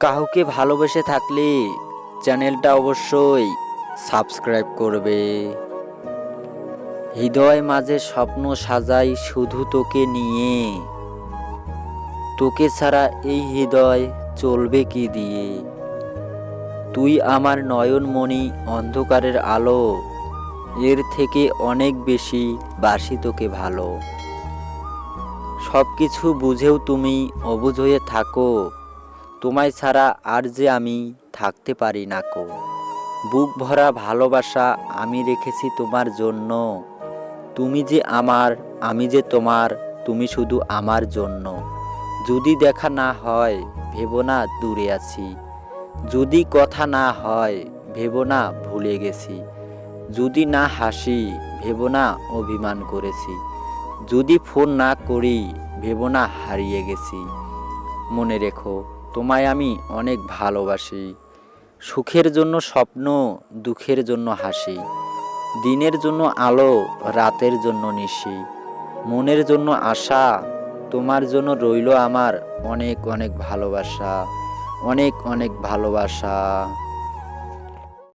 কাউকে ভালোবেসে থাকলে চ্যানেলটা অবশ্যই সাবস্ক্রাইব করবে। হৃদয় মাঝে স্বপ্ন সাজাই শুধু তোকে নিয়ে, তোকে ছাড়া এই হৃদয় চলবে কি দিয়ে। তুই আমার নয়নমণি, অন্ধকারের আলো, এর থেকে অনেক বেশি বাসি তোকে ভালো। সব কিছু বুঝেও তুমি অবুঝ হয়ে থাকো, তোমায় ছাড়া আর যে আমি থাকতে পারি না কো। বুক ভরা ভালোবাসা আমি রেখেছি তোমার জন্য, তুমি যে আমার, আমি যে তোমার, তুমি শুধু আমার জন্য। যদি দেখা না হয় ভেবো না দূরে আছি, যদি কথা না হয় ভেবো না ভুলে গেছি, যদি না হাসি ভেবো না অভিমান করেছি, যদি ফোন না করি ভেবো না হারিয়ে গেছি। মনে রেখো তোমায় আমি অনেক ভালোবাসি। সুখের জন্য স্বপ্ন, দুঃখের জন্য হাসি, দিনের জন্য আলো, রাতের জন্য নিশি, মনের জন্য আশা, তোমার জন্য রইলো আমার অনেক অনেক ভালোবাসা, অনেক অনেক ভালোবাসা।